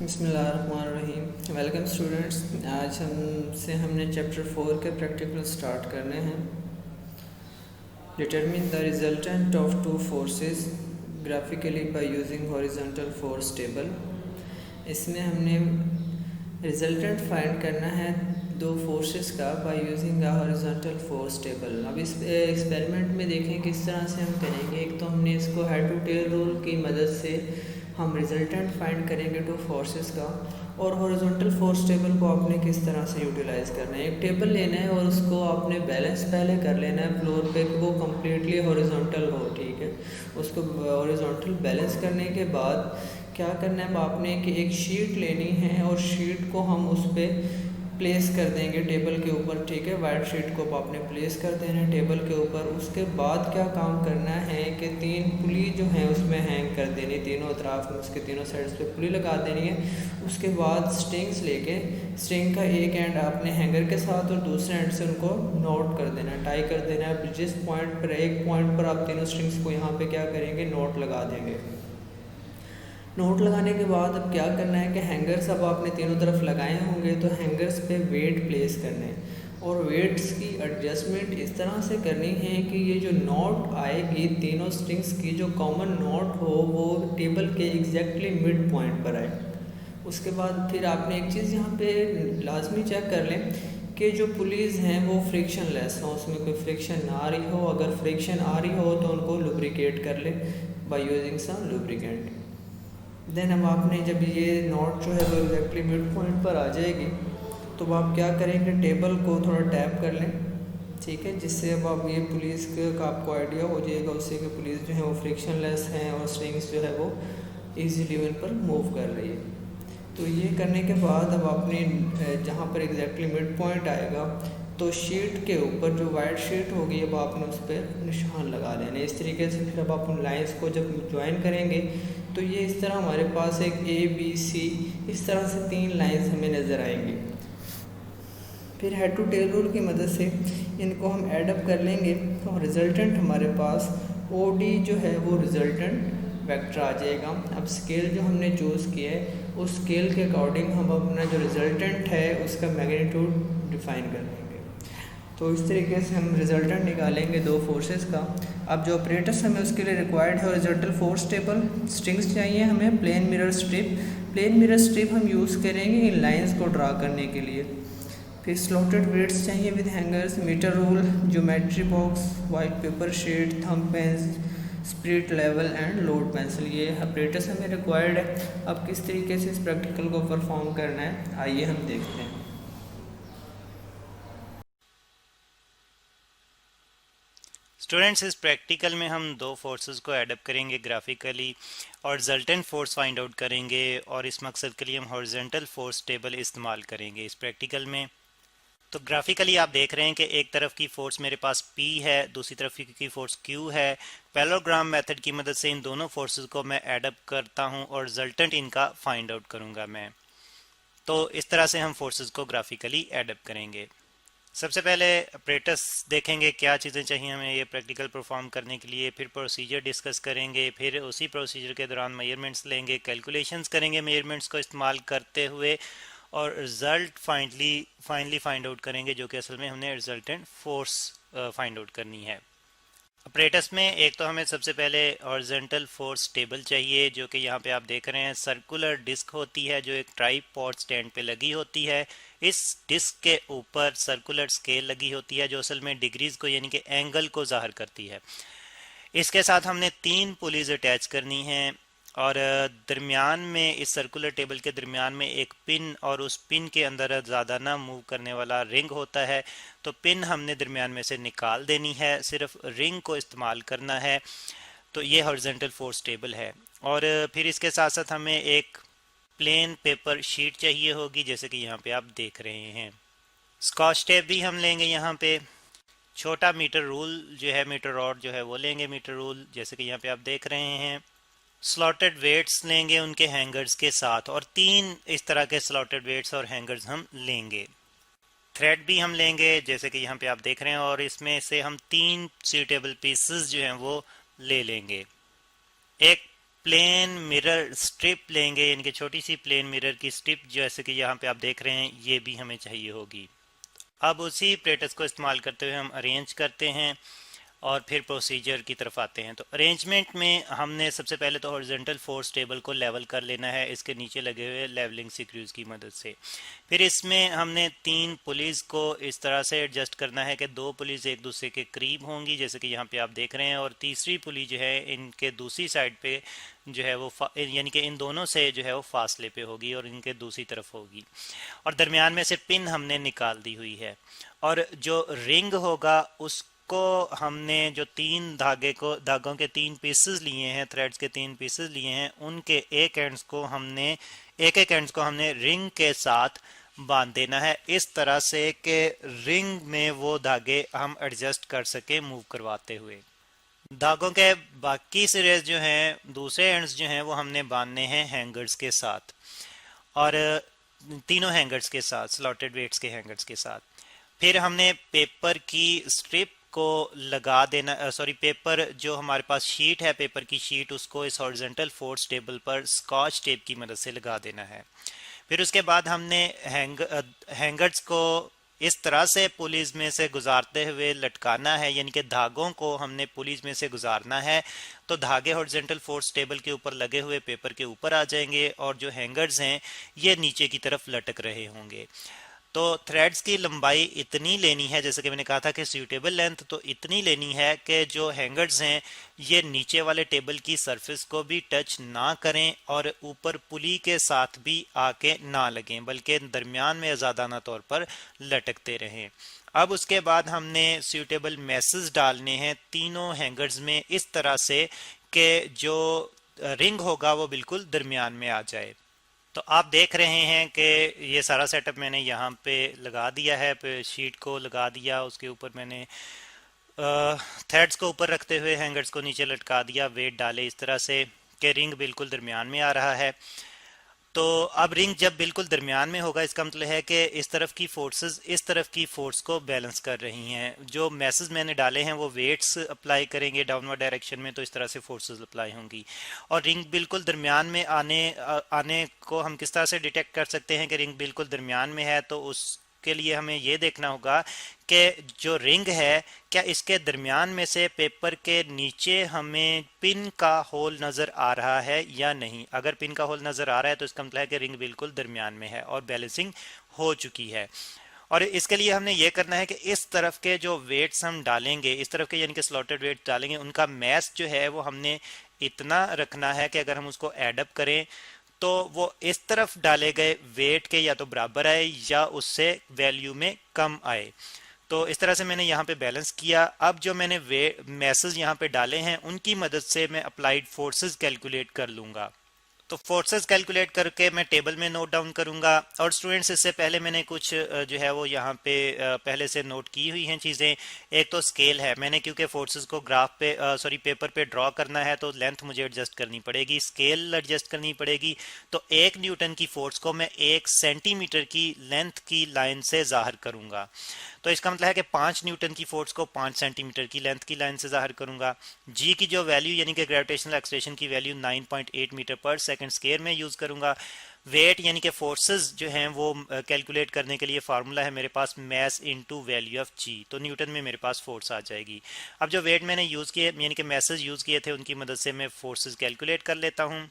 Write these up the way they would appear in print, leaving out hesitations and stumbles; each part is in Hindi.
बिस्मिल्लाहिर्रहमानिर्रहीम। Welcome students. आज हमने चैप्टर 4 के प्रैक्टिकल स्टार्ट करने हैं। Determine the resultant of two forces graphically by using horizontal force table. इसमें हमने रिजल्टेंट फाइंड करना है दो फोर्सेस का by using a horizontal force table. अब इस एक्सपेरिमेंट में देखें किस तरह से हम करेंगे। एक तो हमने इसको हेड टू टेल रूल की मदद से हम रिजल्टेंट फाइंड करेंगे टू फोर्सेस का, और हॉरिजॉन्टल फोर्स टेबल को आपने किस तरह से यूटिलाइज़ करना है। एक टेबल लेना है और उसको आपने बैलेंस पहले कर लेना है फ्लोर पे कि वो कम्प्लीटली हॉरिजॉन्टल हो, ठीक है। उसको हॉरिजॉन्टल बैलेंस करने के बाद क्या करना है, आपने कि एक शीट लेनी है और शीट को हम उस पर प्लेस कर देंगे टेबल के ऊपर, ठीक है। वाइट शीट को आपने प्लेस कर देना है टेबल के ऊपर। उसके बाद क्या काम करना है कि 3 पुली जो हैं उसमें हैंग कर देनी, तीनों अतराफ में उसके तीनों साइड्स पे पुली लगा देनी है। उसके बाद स्ट्रिंग्स लेके स्ट्रिंग का एक एंड आपने हैंगर के साथ और दूसरे एंड से उनको नोट कर देना है, टाई कर देना है। जिस पॉइंट पर एक पॉइंट पर आप तीनों स्ट्रिंग्स को यहाँ पे क्या करेंगे, नोट लगा देंगे। नोट लगाने के बाद अब क्या करना है कि हैंगर्स अब आपने तीनों तरफ लगाए होंगे तो हैंगर्स पे वेट प्लेस करने हैं और वेट्स की एडजस्टमेंट इस तरह से करनी है कि ये जो नोट आएगी तीनों स्ट्रिंग्स की जो कॉमन नोट हो वो टेबल के एग्जैक्टली मिड पॉइंट पर आए। उसके बाद फिर आपने एक चीज़ यहाँ पे लाजमी चेक कर लें कि जो पुलीज़ हैं वो फ्रिक्शन लेस हो, उसमें कोई फ्रिक्शन ना आ रही हो। अगर फ्रिक्शन आ रही हो तो उनको लुब्रिकेट कर लें by using some lubricant. Then अब आपने जब ये नोट जो है वो एग्जैक्टली मिड पॉइंट पर आ जाएगी तो आप क्या करेंगे, टेबल को थोड़ा टैप कर लें, ठीक है, जिससे अब आप ये पुलिस का आपको आइडिया हो जाएगा उससे कि पुलिस जो है वो फ्रिक्शन लेस हैं और स्ट्रिंग्स जो है वो इजीली उन पर मूव कर रही है। तो ये करने के बाद अब आपने जहाँ पर एग्जैक्टली मिड पॉइंट आएगा तो शीट के ऊपर जो वाइट शीट होगी अब आपने उस पर निशान लगा देने। इस तरीके से फिर अब आप उन लाइंस को जब ज्वाइन करेंगे तो ये इस तरह हमारे पास एक ABC इस तरह से 3 लाइंस हमें नज़र आएंगी। फिर हेड टू टेल रूल की मदद से इनको हम ऐड अप कर लेंगे तो रिजल्टेंट हमारे पास OD जो है वो रिजल्टेंट वेक्टर आ जाएगा। अब स्केल जो हमने चूज़ किया है उस स्केल के अकॉर्डिंग हम अपना जो रिजल्टेंट है उसका मैग्नीट्यूड डिफ़ाइन कर लेंगे। तो इस तरीके से हम रिजल्टेंट निकालेंगे दो फोर्सेस का। अब जो ऑपरेटर्स हमें उसके लिए रिक्वायर्ड है हॉरिजॉन्टल फोर्स टेबल, स्ट्रिंग्स चाहिए हमें, plane mirror strip. Plane mirror strip हम यूज़ करेंगे इन लाइंस को ड्रा करने के लिए। फिर स्लॉटेड वेट्स चाहिए with hangers, metre rule, geometry box, white paper sheet, thumb pins, spirit level and lead pencil. ये ऑपरेटर्स हमें रिक्वायर्ड है। अब किस तरीके से इस प्रैक्टिकल को परफॉर्म करना है आइए हम देखते हैं। स्टूडेंट्स, इस प्रैक्टिकल में हम दो फोर्सेस को एडअप करेंगे ग्राफिकली और रिजल्टेंट फोर्स फाइंड आउट करेंगे, और इस मकसद के लिए हम हॉरिजॉन्टल फोर्स टेबल इस्तेमाल करेंगे इस प्रैक्टिकल में। तो ग्राफिकली आप देख रहे हैं कि एक तरफ की फोर्स मेरे पास P है, दूसरी तरफ की फोर्स Q है। पैरेललोग्राम मेथड की मदद से इन दोनों फोर्सेस को मैं एडअप करता हूं और रिजल्टेंट इनका फाइंड आउट करूंगा मैं। तो इस तरह से हम फोर्सेस को ग्राफिकली एडअप करेंगे। सबसे पहले ऑपरेटर्स देखेंगे क्या चीज़ें चाहिए हमें ये प्रैक्टिकल परफॉर्म करने के लिए, फिर प्रोसीजर डिस्कस करेंगे, फिर उसी प्रोसीजर के दौरान मेजरमेंट्स लेंगे, कैलकुलेशंस करेंगे मेजरमेंट्स को इस्तेमाल करते हुए, और रिज़ल्ट फाइनली फाइंड आउट करेंगे जो कि असल में हमने रिजल्टेंट फोर्स फाइंड आउट करनी है। ऑपरेटर्स में एक तो हमें सबसे पहले हॉरिजॉन्टल फोर्स टेबल चाहिए, जो कि यहाँ पे आप देख रहे हैं सर्कुलर डिस्क होती है जो एक ट्राइपॉड स्टैंड पे लगी होती है। इस डिस्क के ऊपर सर्कुलर स्केल लगी होती है जो असल में डिग्रीज को यानी कि एंगल को जाहिर करती है। इसके साथ हमने 3 पुलीज अटैच करनी है और दरमियान में इस सर्कुलर टेबल के दरमियान में एक पिन, और उस पिन के अंदर ज़्यादा ना मूव करने वाला रिंग होता है। तो पिन हमने दरमियान में से निकाल देनी है, सिर्फ रिंग को इस्तेमाल करना है। तो ये हॉरिजॉन्टल फोर्स टेबल है। और फिर इसके साथ साथ हमें एक प्लेन पेपर शीट चाहिए होगी जैसे कि यहाँ पे आप देख रहे हैं। स्कॉच टेप भी हम लेंगे यहाँ पे। छोटा मीटर रूल जो है, मीटर रॉड जो है वो लेंगे, मीटर रूल जैसे कि यहाँ पे आप देख रहे हैं। स्लॉटेड वेट्स लेंगे उनके हैंगर्स के साथ, और 3 इस तरह के स्लॉटेड वेट्स और हैंगर्स हम लेंगे। थ्रेड भी हम लेंगे जैसे कि यहाँ पे आप देख रहे हैं, और इसमें से हम 3 सूटेबल पीसेस जो हैं वो ले लेंगे। एक प्लेन मिरर स्ट्रिप लेंगे, यानी कि छोटी सी प्लेन मिरर की स्ट्रिप जैसे कि यहाँ पे आप देख रहे हैं, ये भी हमें चाहिए होगी। अब उसी प्लेटस को इस्तेमाल करते हुए हम अरेंज करते हैं और फिर प्रोसीजर की तरफ आते हैं। तो अरेंजमेंट में हमने सबसे पहले तो हॉरिजॉन्टल फोर्स टेबल को लेवल कर लेना है इसके नीचे लगे हुए लेवलिंग स्क्रूज की मदद से। फिर इसमें हमने 3 पुलीज को इस तरह से एडजस्ट करना है कि 2 पुलीज एक दूसरे के करीब होंगी जैसे कि यहाँ पे आप देख रहे हैं, और तीसरी पुली जो है इनके दूसरी साइड पे जो है वो यानी कि इन दोनों से जो है वो फासले पे होगी और इनके दूसरी तरफ होगी, और दरमियान में से पिन हमने निकाल दी हुई है। और जो रिंग होगा उसको हमने जो 3 धागों के 3 पीसेस लिए हैं, थ्रेड्स के 3 पीसेस लिए हैं, उनके एक एंड्स को हमने रिंग के साथ बांध देना है इस तरह से कि रिंग में वो धागे हम एडजस्ट कर सके मूव करवाते हुए। धागों के बाकी सिरे जो हैं, दूसरे एंड्स जो हैं, वो हमने बांधने हैं हैंगर्स के साथ, और तीनों हैंगर्स के साथ, स्लॉटेड वेट्स के हैंगर्स के साथ। फिर हमने पेपर की स्ट्रिप को लगा देना, सॉरी पेपर जो हमारे पास शीट है, पेपर की शीट, उसको इस हॉरिजॉन्टल फोर्स टेबल पर स्कॉच टेप की मदद से लगा देना है। फिर उसके बाद हमने हैंगर्स को इस तरह से पुलिस में से गुजारते हुए लटकाना है, यानी कि धागों को हमने पुलिस में से गुजारना है तो धागे हॉरिजॉन्टल फोर्स टेबल के ऊपर लगे हुए पेपर के ऊपर आ जाएंगे और जो हैंगर्स हैं ये नीचे की तरफ लटक रहे होंगे। तो थ्रेड्स की लंबाई इतनी लेनी है, जैसे कि मैंने कहा था कि सूटेबल लेंथ तो इतनी लेनी है कि जो हैंगर्स हैं ये नीचे वाले टेबल की सरफेस को भी टच ना करें और ऊपर पुली के साथ भी आके ना लगें, बल्कि दरमियान में आज़ादाना तौर पर लटकते रहें। अब उसके बाद हमने सूटेबल मैसेज डालने हैं तीनों हैंगर्स में इस तरह से कि जो रिंग होगा वो बिल्कुल दरमियान में आ जाए। तो आप देख रहे हैं कि ये सारा सेटअप मैंने यहाँ पे लगा दिया है, पे शीट को लगा दिया, उसके ऊपर मैंने थ्रेड्स को ऊपर रखते हुए हैंगर्स को नीचे लटका दिया, वेट डाले इस तरह से कि रिंग बिल्कुल दरमियान में आ रहा है। तो अब रिंग जब बिल्कुल दरमियान में होगा इसका मतलब है कि इस तरफ की फोर्सेस इस तरफ की फोर्स को बैलेंस कर रही हैं। जो मैसेज मैंने डाले हैं वो वेट्स अप्लाई करेंगे डाउनवर्ड डायरेक्शन में, तो इस तरह से फोर्सेस अप्लाई होंगी। और रिंग बिल्कुल दरमियान में आने को हम किस तरह से डिटेक्ट कर सकते हैं कि रिंग बिल्कुल दरमियान में है, तो उसके लिए हमें ये देखना होगा कि जो रिंग है क्या इसके दरमियान में से पेपर के नीचे हमें पिन का होल नज़र आ रहा है या नहीं। अगर पिन का होल नज़र आ रहा है तो इसका मतलब है कि रिंग बिल्कुल दरमियान में है और बैलेंसिंग हो चुकी है। और इसके लिए हमने ये करना है कि इस तरफ के जो वेट्स हम डालेंगे, इस तरफ के यानी कि स्लॉटेड वेट डालेंगे, उनका मैस जो है वो हमने इतना रखना है कि अगर हम उसको एडअप करें तो वो इस तरफ डाले गए वेट के या तो बराबर आए या उससे वैल्यू में कम आए। तो इस तरह से मैंने यहाँ पे बैलेंस किया। अब जो मैंने मैसेज यहाँ पे डाले हैं उनकी मदद से मैं अप्लाइड फोर्सेस कैलकुलेट कर लूँगा। तो फोर्सेस कैलकुलेट करके मैं टेबल में नोट डाउन करूंगा। और स्टूडेंट्स इससे पहले मैंने कुछ जो है वो यहाँ पे पहले से नोट की हुई हैं चीज़ें। एक तो स्केल है, मैंने क्योंकि फोर्सेस को ग्राफ पे पेपर पे ड्रॉ करना है तो लेंथ मुझे एडजस्ट करनी पड़ेगी, स्केल एडजस्ट करनी पड़ेगी। तो 1 न्यूटन की फोर्स को मैं 1 सेंटीमीटर की लेंथ की लाइन से जाहिर करूंगा। तो इसका मतलब है कि 5 न्यूटन की फोर्स को 5 सेंटीमीटर की लेंथ की लाइन से जाहिर करूंगा। जी की जो वैल्यू यानी कि ग्रेविटेशनल एक्सलेशन की वैल्यू 9.8 मीटर पर सेकंड स्क्वायर में यूज़ करूंगा। वेट यानी कि फोर्सेस जो हैं वो कैलकुलेट करने के लिए फार्मूला है मेरे पास मैस इनटू वैल्यू ऑफ जी, तो न्यूटन में मेरे पास फोर्स आ जाएगी। अब जो वेट मैंने यूज़ किए यानी कि मैसेज यूज़ किए थे उनकी मदद से मैं फोर्सेस कैलकुलेट कर लेता हूँ।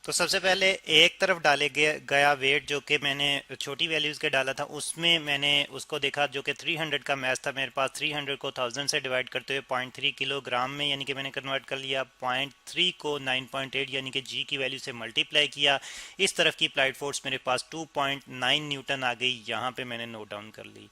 तो सबसे पहले एक तरफ डाले गया वेट जो कि मैंने छोटी वैल्यूज़ के डाला था, उसमें मैंने उसको देखा जो कि 300 का मैच था मेरे पास। 300 को 1000 से डिवाइड करते हुए 0.3 किलोग्राम में यानी कि मैंने कन्वर्ट कर लिया। 0.3 को 9.8 यानी कि जी की वैल्यू से मल्टीप्लाई किया। इस तरफ की अप्लाइड फोर्स मेरे पास 2.9 न्यूटन आ गई, यहाँ पे मैंने नोट डाउन कर ली।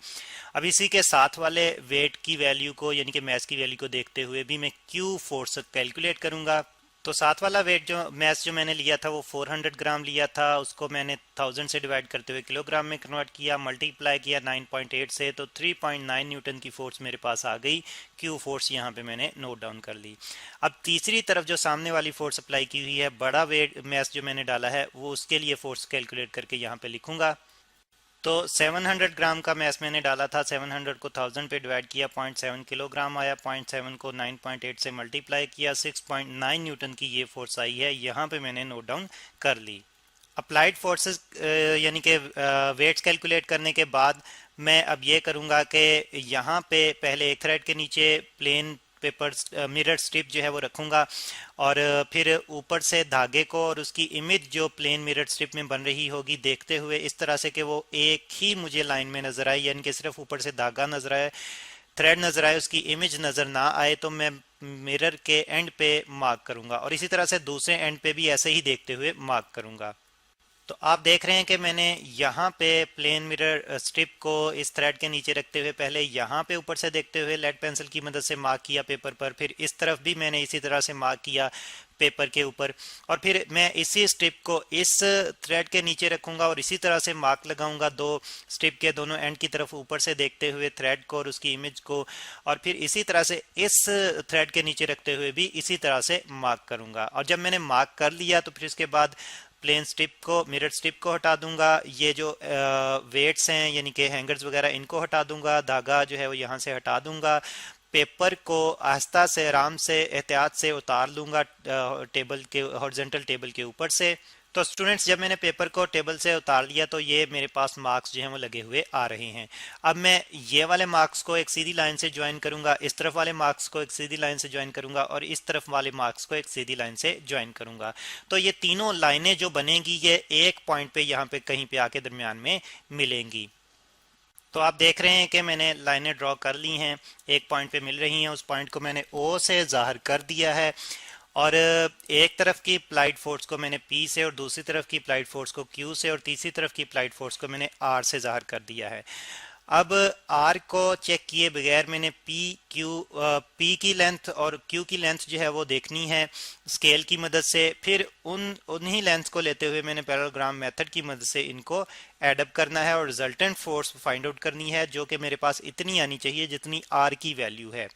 अब इसी के साथ वाले वेट की वैल्यू को यानी कि मैस की वैल्यू को देखते हुए भी मैं क्यू फोर्स कैलकुलेट करूँगा। तो साथ वाला वेट जो मैस जो मैंने लिया था वो 400 ग्राम लिया था, उसको मैंने 1000 से डिवाइड करते हुए किलोग्राम में कन्वर्ट किया, मल्टीप्लाई किया 9.8 से, तो 3.9 न्यूटन की फोर्स मेरे पास आ गई। क्यू फोर्स यहाँ पे मैंने नोट डाउन कर ली। अब तीसरी तरफ जो सामने वाली फोर्स अप्लाई की हुई है, बड़ा वेट मैस जो मैंने डाला है, वो उसके लिए फोर्स कैलकुलेट करके यहाँ पे लिखूंगा। तो 700 ग्राम का मैस मैंने डाला था, 700 को 1000 पे डिवाइड किया, 0.7 किलोग्राम आया, 0.7 को 9.8 से मल्टीप्लाई किया, 6.9 न्यूटन की ये फोर्स आई है, यहाँ पे मैंने नोट डाउन कर ली। अप्लाइड फोर्सेस यानी कि वेट्स कैलकुलेट करने के बाद मैं अब ये करूँगा कि यहाँ पे पहले एक थ्रेड के नीचे प्लेन पेपर मिरर स्ट्रिप जो है वो रखूँगा और फिर ऊपर से धागे को और उसकी इमेज जो प्लेन मिरर स्ट्रिप में बन रही होगी देखते हुए इस तरह से कि वो एक ही मुझे लाइन में नज़र आए, यानी कि सिर्फ ऊपर से धागा नज़र आए, थ्रेड नज़र आए, उसकी इमेज नज़र ना आए, तो मैं मिरर के एंड पे मार्क करूँगा और इसी तरह से दूसरे एंड पे भी ऐसे ही देखते हुए मार्क करूँगा। तो आप देख रहे हैं कि मैंने यहाँ पे प्लेन मिरर स्ट्रिप को इस थ्रेड के नीचे रखते हुए पहले यहाँ पे ऊपर से देखते हुए लेड पेंसिल की मदद से मार्क किया पेपर पर, फिर इस तरफ भी मैंने इसी तरह से मार्क किया पेपर के ऊपर, और फिर मैं इसी स्ट्रिप को इस थ्रेड के नीचे रखूंगा और इसी तरह से मार्क लगाऊंगा दो स्ट्रिप के दोनों एंड की तरफ ऊपर से देखते हुए थ्रेड को और उसकी इमेज को, और फिर इसी तरह से इस थ्रेड के नीचे रखते हुए भी इसी तरह से मार्क करूंगा। और जब मैंने मार्क कर लिया तो फिर इसके बाद प्लेन स्ट्रिप को, मिरर स्ट्रिप को हटा दूंगा, ये जो वेट्स हैं यानी कि हैंगर्स वगैरह इनको हटा दूंगा, धागा जो है वो यहाँ से हटा दूंगा, पेपर को आहिस्ता से आराम से एहतियात से उतार लूंगा टेबल के हॉरिजॉन्टल टेबल के ऊपर से। तो स्टूडेंट्स जब मैंने पेपर को टेबल से उतार लिया तो ये मेरे पास मार्क्स जो हैं वो लगे हुए आ रहे हैं। अब मैं ये वाले मार्क्स को एक सीधी लाइन से ज्वाइन करूंगा, इस तरफ वाले मार्क्स को एक सीधी लाइन से ज्वाइन करूंगा और इस तरफ वाले मार्क्स को एक सीधी लाइन से ज्वाइन करूंगा। तो ये तीनों लाइनें जो बनेंगी ये एक पॉइंट पे यहाँ पे कहीं पे आके दरमियान में मिलेंगी। तो आप देख रहे हैं कि मैंने लाइनें ड्रॉ कर ली हैं, एक पॉइंट पे मिल रही हैं, उस पॉइंट को मैंने ओ से जाहिर कर दिया है और एक तरफ की अप्लाइड फोर्स को मैंने P से और दूसरी तरफ की अप्लाइड फोर्स को Q से और तीसरी तरफ की अप्लाइड फोर्स को मैंने R से जाहिर कर दिया है। अब R को चेक किए बगैर मैंने P की लेंथ और Q की लेंथ जो है वो देखनी है स्केल की मदद से, फिर उन्हीं लेंथ को लेते हुए मैंने पैरेललोग्राम मेथड की मदद से इनको एडअप करना है और रिजल्टेंट फोर्स फाइंड आउट करनी है जो कि मेरे पास इतनी आनी चाहिए जितनी R की वैल्यू है।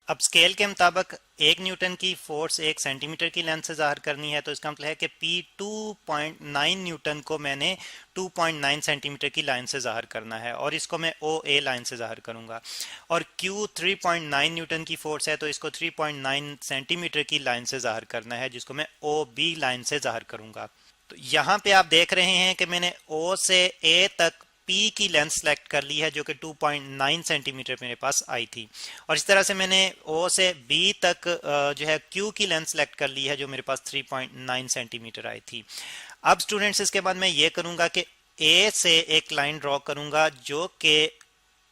अब स्केल के मुताबिक 1 न्यूटन की फोर्स 1 सेंटीमीटर की लेंथ से जाहिर करनी है, तो इसका मतलब है कि P 2.9 न्यूटन को मैंने 2.9 सेंटीमीटर की लाइन से जाहिर करना है और इसको मैं OA लाइन से जाहिर करूंगा, और Q 3.9 न्यूटन की फोर्स है तो इसको 3.9 सेंटीमीटर की लाइन से जाहिर करना है जिसको मैं OB लाइन से जाहिर करूंगा। तो यहाँ पे आप देख रहे हैं कि मैंने O से A तक P की लेंथ सेलेक्ट कर ली है जो कि 2.9 सेंटीमीटर मेरे पास आई थी, और इस तरह से मैंने O से B तक जो है Q की लेंथ सेलेक्ट कर ली है जो मेरे पास 3.9 सेंटीमीटर आई थी। अब स्टूडेंट्स इसके बाद मैं ये करूंगा कि A से एक लाइन ड्रॉ करूंगा जो कि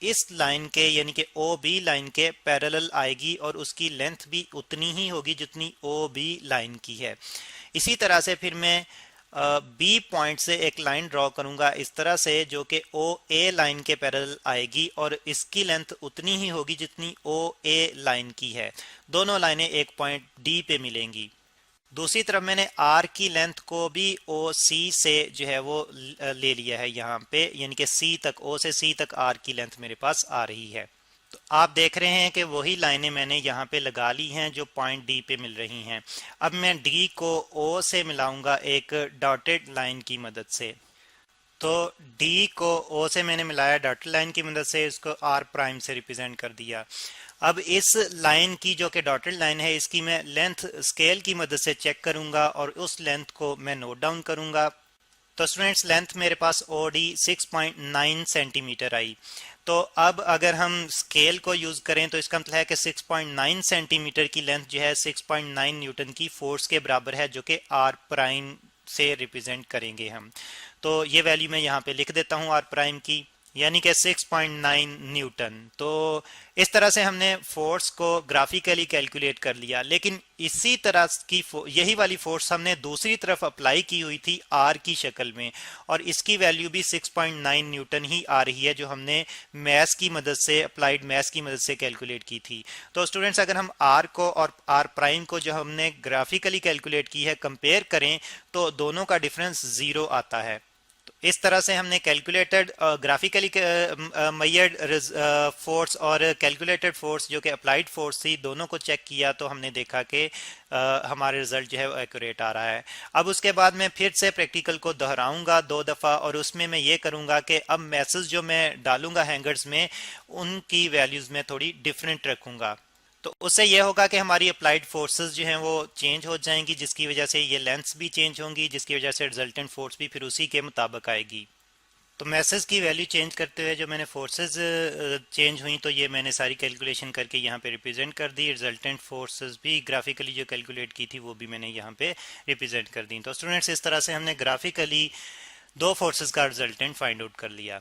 इस लाइन के यानी कि OB लाइन के पैरेलल आएगी और उसकी लेंथ भी उतनी ही होगी जितनी OB लाइन की है। इसी तरह से फिर मैं बी पॉइंट से एक लाइन ड्रॉ करूंगा इस तरह से जो कि OA लाइन के पैरेलल आएगी और इसकी लेंथ उतनी ही होगी जितनी OA लाइन की है। दोनों लाइनें एक पॉइंट D पे मिलेंगी। दूसरी तरफ मैंने R की लेंथ को भी OC से जो है वो ले लिया है यहाँ पे, यानी कि C तक, O से C तक R की लेंथ मेरे पास आ रही है। तो आप देख रहे हैं कि वही लाइनें मैंने यहाँ पे लगा ली हैं जो पॉइंट D पे मिल रही हैं। अब मैं D को O से मिलाऊंगा एक डॉटेड लाइन की मदद से। तो D को O से मैंने मिलाया डॉटेड लाइन की मदद से, इसको R प्राइम से रिप्रेजेंट कर दिया। अब इस लाइन की जो कि डॉटेड लाइन है इसकी मैं लेंथ स्केल की मदद से चेक करूंगा और उस लेंथ को मैं नोट डाउन करूंगा। तो स्टूडेंट्स लेंथ मेरे पास OD 6.9 सेंटीमीटर आई। तो अब अगर हम स्केल को यूज करें तो इसका मतलब है कि 6.9 सेंटीमीटर की लेंथ जो है 6.9 न्यूटन की फोर्स के बराबर है जो कि R प्राइम से रिप्रेजेंट करेंगे हम। तो ये वैल्यू मैं यहाँ पे लिख देता हूँ R प्राइम की, यानी कि 6.9 न्यूटन। तो इस तरह से हमने फोर्स को ग्राफिकली कैलकुलेट कर लिया, लेकिन इसी तरह की यही वाली फोर्स हमने दूसरी तरफ अप्लाई की हुई थी R की शक्ल में, और इसकी वैल्यू भी 6.9 न्यूटन ही आ रही है जो हमने मैथ्स की मदद से, अप्लाइड मैथ्स की मदद से कैलकुलेट की थी। तो स्टूडेंट्स अगर हम R को और R प्राइम को जो हमने ग्राफिकली कैलकुलेट की है कंपेयर करें तो दोनों का डिफरेंस 0 आता है। इस तरह से हमने कैलकुलेटेड ग्राफिकली मैयर्ड फोर्स और कैलकुलेटेड फोर्स जो कि अप्लाइड फोर्स थी दोनों को चेक किया, तो हमने देखा कि हमारे रिजल्ट जो है वो एक्यूरेट आ रहा है। अब उसके बाद मैं फिर से प्रैक्टिकल को दोहराऊंगा 2 दफ़ा, और उसमें मैं ये करूंगा कि अब मैसेज जो मैं डालूंगा हैंगर्स में उनकी वैल्यूज़ में थोड़ी डिफरेंट रखूंगा। तो उससे यह होगा कि हमारी अप्लाइड फोर्सेस जो हैं वो चेंज हो जाएंगी, जिसकी वजह से ये लेंथ्स भी चेंज होंगी, जिसकी वजह से रिजल्टेंट फोर्स भी फिर उसी के मुताबिक आएगी। तो मैसेज की वैल्यू चेंज करते हुए जो मैंने फोर्सेस चेंज हुई, तो ये मैंने सारी कैलकुलेशन करके यहाँ पे रिप्रेजेंट कर दी। रिजल्टेंट फोर्सेस भी ग्राफिकली जो कैलकुलेट की थी वो भी मैंने यहाँ पे रिप्रेजेंट कर दी। तो स्टूडेंट्स, इस तरह से हमने ग्राफिकली 2 फोर्सेस का रिजल्टेंट फाइंड आउट कर लिया।